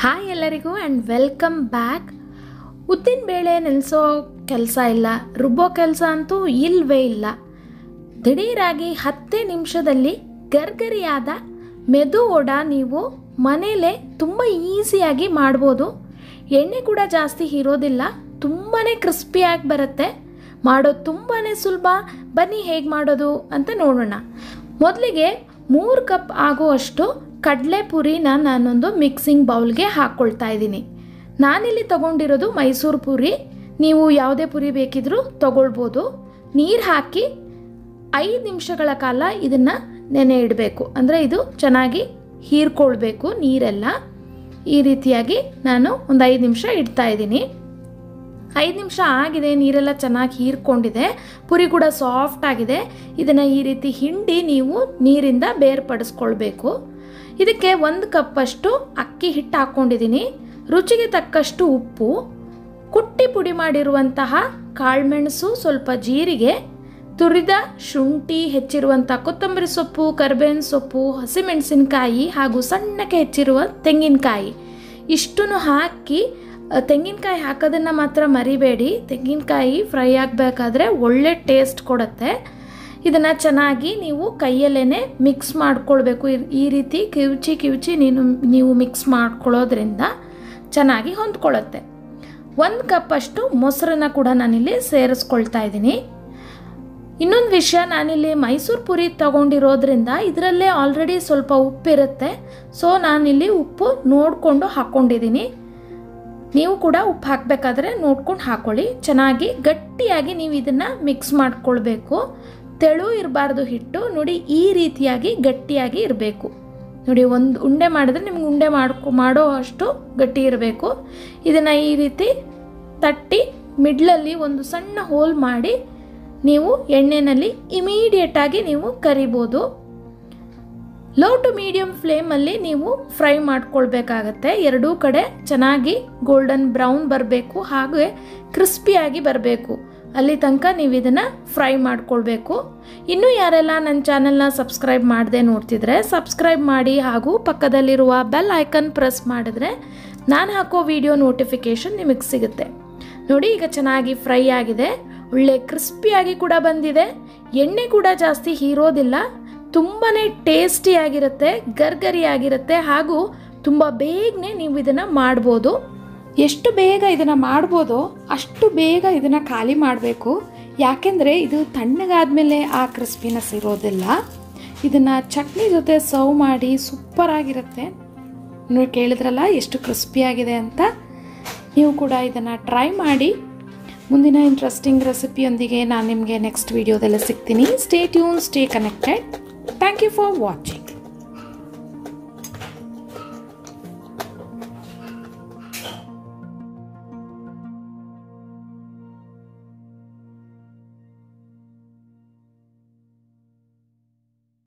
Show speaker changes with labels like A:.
A: Hi ಎಲ್ಲರಿಗೂ and welcome back. ಉದ್ದಿನ ಬೇಳೆ ನೆನೆಸೋ ಕೆಲಸ ಇಲ್ಲ, ರುಬ್ಬೋ ಕೆಲಸ ಅಂತೂ ಇಲ್ಲವೇ ಇಲ್ಲ. ದಿಢೀರಾಗಿ 10 ನಿಮಿಷದಲ್ಲಿ ಗರ್ಗರಿಯಾದ ಮೆದು ವಡ ನೀವು ಮನೇಲೇ ತುಂಬ ಈಸಿಯಾಗಿ ಮಾಡ್ಬೋದು. ಎಣ್ಣೆ ಕೂಡ ಜಾಸ್ತಿ ಇರೋದಿಲ್ಲ, ತುಂಬಾ ಕ್ರಿಸ್ಪಿಯಾಗಿ ಬರುತ್ತೆ. ಮಾಡೋದು ತುಂಬಾ ಸುಲಭ. ಬನ್ನಿ ಹೇಗೆ ಮಾಡೋದು ಅಂತ ನೋಡೋಣ. ಮೊದಲಿಗೆ 3 ಕಪ್ ಆಗುವಷ್ಟು ಕಡಲೆಪುರಿನ ನಾನೊಂದು ಮಿಕ್ಸಿಂಗ್ ಬೌಲ್ಗೆ ಹಾಕ್ಕೊಳ್ತಾ ಇದ್ದೀನಿ. ನಾನಿಲ್ಲಿ ತೊಗೊಂಡಿರೋದು ಮೈಸೂರು ಪುರಿ, ನೀವು ಯಾವುದೇ ಪುರಿ ಬೇಕಿದ್ರೂ ತೊಗೊಳ್ಬೋದು. ನೀರು ಹಾಕಿ 5 ನಿಮಿಷಗಳ ಕಾಲ ಇದನ್ನು ನೆನೆ ಇಡಬೇಕು. ಅಂದರೆ ಇದು ಚೆನ್ನಾಗಿ ಹೀರ್ಕೊಳ್ಬೇಕು ನೀರೆಲ್ಲ. ಈ ರೀತಿಯಾಗಿ ನಾನು ಒಂದು 5 ನಿಮಿಷ ಇಡ್ತಾ ಇದ್ದೀನಿ. 5 ನಿಮಿಷ ಆಗಿದೆ, ನೀರೆಲ್ಲ ಚೆನ್ನಾಗಿ ಹೀರ್ಕೊಂಡಿದೆ, ಪುರಿ ಕೂಡ ಸಾಫ್ಟ್ ಆಗಿದೆ. ಇದನ್ನು ಈ ರೀತಿ ಹಿಂಡಿ ನೀವು ನೀರಿಂದ ಬೇರ್ಪಡಿಸ್ಕೊಳ್ಬೇಕು. ಇದಕ್ಕೆ 1 ಕಪ್ಪಷ್ಟು ಅಕ್ಕಿ ಹಿಟ್ಟು ಹಾಕ್ಕೊಂಡಿದ್ದೀನಿ, ರುಚಿಗೆ ತಕ್ಕಷ್ಟು ಉಪ್ಪು, ಕುಟ್ಟಿ ಪುಡಿ ಮಾಡಿರುವಂತಹ ಕಾಳುಮೆಣಸು, ಸ್ವಲ್ಪ ಜೀರಿಗೆ, ತುರಿದ ಶುಂಠಿ, ಹೆಚ್ಚಿರುವಂಥ ಕೊತ್ತಂಬರಿ ಸೊಪ್ಪು, ಕರಿಬೇವಿನ ಸೊಪ್ಪು, ಹಸಿಮೆಣಸಿನಕಾಯಿ ಹಾಗೂ ಸಣ್ಣಕ್ಕೆ ಹೆಚ್ಚಿರುವ ತೆಂಗಿನಕಾಯಿ ಇಷ್ಟನ್ನು ಹಾಕಿ, ತೆಂಗಿನಕಾಯಿ ಹಾಕೋದನ್ನು ಮಾತ್ರ ಮರಿಬೇಡಿ. ತೆಂಗಿನಕಾಯಿ ಫ್ರೈ ಆಗಬೇಕಾದ್ರೆ ಒಳ್ಳೆ ಟೇಸ್ಟ್ ಕೊಡುತ್ತೆ. ಇದನ್ನು ಚೆನ್ನಾಗಿ ನೀವು ಕೈಯಲ್ಲೇ ಮಿಕ್ಸ್ ಮಾಡ್ಕೊಳ್ಬೇಕು. ಈ ರೀತಿ ಕಿವುಚಿ ನೀವು ಮಿಕ್ಸ್ ಮಾಡ್ಕೊಳ್ಳೋದ್ರಿಂದ ಚೆನ್ನಾಗಿ ಹೊಂದ್ಕೊಳ್ಳುತ್ತೆ. 1 ಕಪ್ಪಷ್ಟು ಮೊಸರನ್ನ ಕೂಡ ನಾನಿಲ್ಲಿ ಸೇರಿಸ್ಕೊಳ್ತಾ ಇದ್ದೀನಿ. ಇನ್ನೊಂದು ವಿಷಯ, ನಾನಿಲ್ಲಿ ಮೈಸೂರು ಪುರಿ ತೊಗೊಂಡಿರೋದ್ರಿಂದ ಇದರಲ್ಲೇ ಆಲ್ರೆಡಿ ಸ್ವಲ್ಪ ಉಪ್ಪಿರುತ್ತೆ. ಸೊ ನಾನಿಲ್ಲಿ ಉಪ್ಪು ನೋಡಿಕೊಂಡು ಹಾಕ್ಕೊಂಡಿದ್ದೀನಿ. ನೀವು ಕೂಡ ಉಪ್ಪು ಹಾಕಬೇಕಾದ್ರೆ ನೋಡ್ಕೊಂಡು ಹಾಕ್ಕೊಳ್ಳಿ. ಚೆನ್ನಾಗಿ ಗಟ್ಟಿಯಾಗಿ ನೀವು ಇದನ್ನು ಮಿಕ್ಸ್ ಮಾಡ್ಕೊಳ್ಬೇಕು. ತೆಳು ಇರಬಾರ್ದು ಹಿಟ್ಟು. ನೋಡಿ, ಈ ರೀತಿಯಾಗಿ ಗಟ್ಟಿಯಾಗಿ ಇರಬೇಕು. ನೋಡಿ, ಒಂದು ಉಂಡೆ ಮಾಡಿದ್ರೆ ನಿಮ್ಗೆ ಉಂಡೆ ಮಾಡೋ ಅಷ್ಟು ಗಟ್ಟಿ ಇರಬೇಕು. ಇದನ್ನು ಈ ರೀತಿ ತಟ್ಟಿ ಮಿಡ್ಲಲ್ಲಿ ಒಂದು ಸಣ್ಣ ಹೋಲ್ ಮಾಡಿ ನೀವು ಎಣ್ಣೆಯಲ್ಲಿ ಇಮಿಡಿಯೇಟಾಗಿ ನೀವು ಕರಿಬೋದು. ಲೋ ಟು ಮೀಡಿಯಮ್ ಫ್ಲೇಮಲ್ಲಿ ನೀವು ಫ್ರೈ ಮಾಡ್ಕೊಳ್ಬೇಕಾಗತ್ತೆ. ಎರಡೂ ಕಡೆ ಚೆನ್ನಾಗಿ ಗೋಲ್ಡನ್ ಬ್ರೌನ್ ಬರಬೇಕು, ಹಾಗೆ ಕ್ರಿಸ್ಪಿಯಾಗಿ ಬರಬೇಕು. ಅಲ್ಲಿ ತನಕ ನೀವು ಇದನ್ನು ಫ್ರೈ ಮಾಡ್ಕೊಳ್ಬೇಕು. ಇನ್ನೂ ಯಾರೆಲ್ಲ ನನ್ನ ಚಾನೆಲ್ನ ಸಬ್ಸ್ಕ್ರೈಬ್ ಮಾಡದೆ ನೋಡ್ತಿದ್ರೆ ಸಬ್ಸ್ಕ್ರೈಬ್ ಮಾಡಿ, ಹಾಗೂ ಪಕ್ಕದಲ್ಲಿರುವ ಬೆಲ್ ಐಕನ್ ಪ್ರೆಸ್ ಮಾಡಿದ್ರೆ ನಾನು ಹಾಕೋ ವಿಡಿಯೋ ನೋಟಿಫಿಕೇಷನ್ ನಿಮಗೆ ಸಿಗುತ್ತೆ. ನೋಡಿ, ಈಗ ಚೆನ್ನಾಗಿ ಫ್ರೈ ಆಗಿದೆ, ಒಳ್ಳೆ ಕ್ರಿಸ್ಪಿಯಾಗಿ ಕೂಡ ಬಂದಿದೆ. ಎಣ್ಣೆ ಕೂಡ ಜಾಸ್ತಿ ಹೀರೋದಿಲ್ಲ, ತುಂಬಾ ಟೇಸ್ಟಿಯಾಗಿರುತ್ತೆ, ಗರ್ಗರಿಯಾಗಿರುತ್ತೆ, ಹಾಗೂ ತುಂಬ ಬೇಗನೆ ನೀವು ಇದನ್ನು ಮಾಡ್ಬೋದು. ಎಷ್ಟು ಬೇಗ ಇದನ್ನು ಮಾಡ್ಬೋದೋ ಅಷ್ಟು ಬೇಗ ಇದನ್ನು ಖಾಲಿ ಮಾಡಬೇಕು. ಯಾಕೆಂದರೆ ಇದು ತಣ್ಣಗಾದ್ಮೇಲೆ ಆ ಕ್ರಿಸ್ಪಿನೆಸ್ ಇರೋದಿಲ್ಲ. ಇದನ್ನು ಚಟ್ನಿ ಜೊತೆ ಸರ್ವ್ ಮಾಡಿ ಸೂಪರಾಗಿರುತ್ತೆ. ನೀವು ಕೇಳಿದ್ರಲ್ಲ ಎಷ್ಟು ಕ್ರಿಸ್ಪಿಯಾಗಿದೆ ಅಂತ. ನೀವು ಕೂಡ ಇದನ್ನು ಟ್ರೈ ಮಾಡಿ. ಮುಂದಿನ ಇಂಟ್ರೆಸ್ಟಿಂಗ್ ರೆಸಿಪಿಯೊಂದಿಗೆ ನಾನು ನಿಮಗೆ ನೆಕ್ಸ್ಟ್ ವಿಡಿಯೋದಲ್ಲಿ ಸಿಗ್ತೀನಿ. Stay tune, stay connected. Thank you for watching.